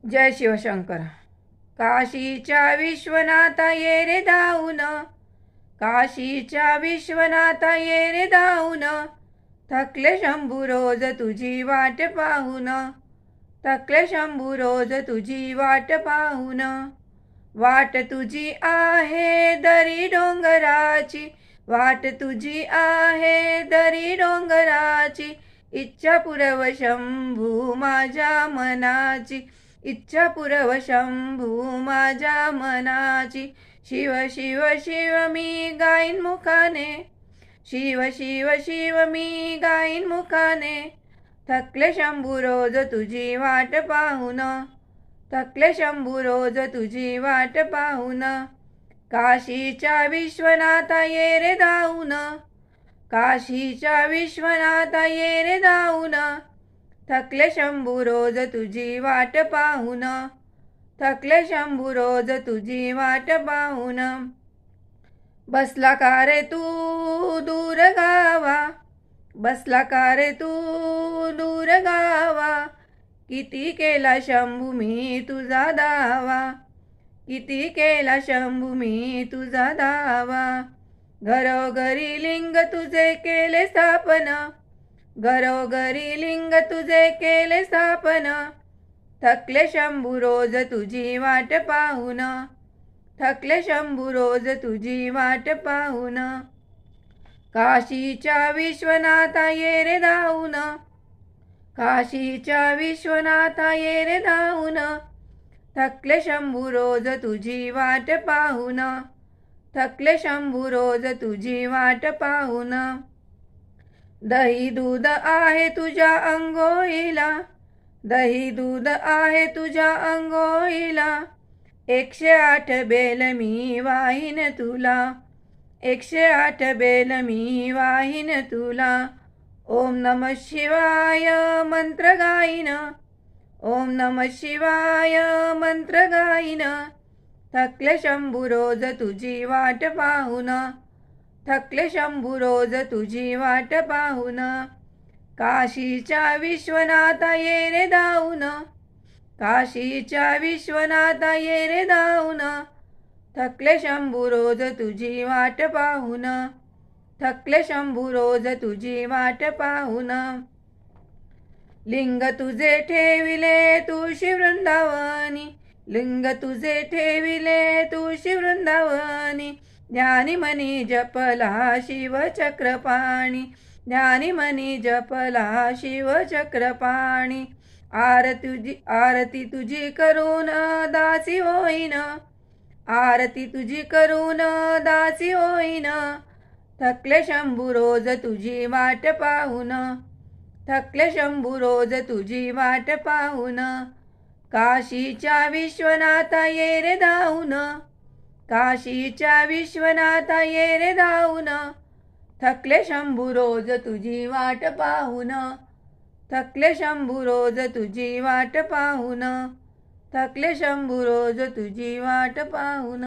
जय शिवशंकर. काशीच्या विश्वनाथा ये रे धावून, काशीच्या विश्वनाथा ये रे धावून, थकले शंभू रोज तुझी वाट पाहून, थकले शंभू रोज तुझी वाट पाहून. वाट तुझी आहे दरी डोंगराची, वाट तुझी आहे दरी डोंगराची, इच्छा पुरव शंभू माझ्या मनाची, इच्छा पुरव शंभू माझ्या मनाची. शिव शिव शिव मी गाईन मुखाने, शिव शिव शिव मी गाईन मुखाने, थकले शंभू रोज तुझी वाट पाहून, थकले शंभू रोज तुझी वाट पाहून. काशीच्या विश्वनाथा ये रे धावून, काशीच्या विश्वनाथा ये रे धावून, थकले शंभू रोज तुझी वाट पाहून, थकले शंभू रोज तुझी वाट पाहून. बसला का रे तू दूर गावा, बसला का रे तू दूर गावा, किती केला शंभू मी तुझा दावा, किती केला शंभू मी तुझा दावा. घरोघरी लिंग तुझे केले स्थापन, घरोघरी लिंग तुझे केले स्थापन, थकले शंभू रोज तुझी वाट पाहून, थकले शंभू रोज तुझी वाट पाहून. काशीच्या विश्वनाथा ये रे धावून, काशीच्या विश्वनाथा ये रे धावून, थकले शंभू रोज तुझी वाट पाहून, थकले शंभू रोज तुझी वाट पाहून. दही दूध आहे तुझ्या अंघोळीला, दही दूध आहे तुझ्या अंघोळीला, 108 बेल मी वाहीन तुला, 108 बेल मी वाहीन तुला. ओम नमः शिवाय मंत्र गाईन, ओम नमः शिवाय मंत्र गाईन, थकले शंभू रोज तुझी वाट पाहून, थकले शंभू रोज तुझी वाट पाहून. काशीच्या विश्वनाथा ये रे धावून, काशीच्या विश्वनाथा ये रे धावून, थकले शंभू रोज तुझी वाट पाहून, थकले शंभू रोज तुझी वाट पाहून. लिंग तुझे ठेविले तुळशी वृंदावनी, लिंग तुझे ठेविले तुळशी वृंदावनी, ज्ञानी मनी जपला शिव चक्रपाणी, ज्ञानी मनी जपला शिव चक्रपाणी. आरती तुझी करून दासी होईन, आरती तुझी करून दासी होईन, थकले शंभू रोज तुझी वाट पाहून, थकले शंभू रोज तुझी वाट पाहून. काशीच्या विश्वनाथा ये रे धावून, काशीच्या विश्वनाथा ये रे धावून, थकले शंभू रोज तुझी वाट पाहून, थकले शंभू रोज तुझी वाट पाहून, थकले शंभू रोज तुझी वाट पाहून.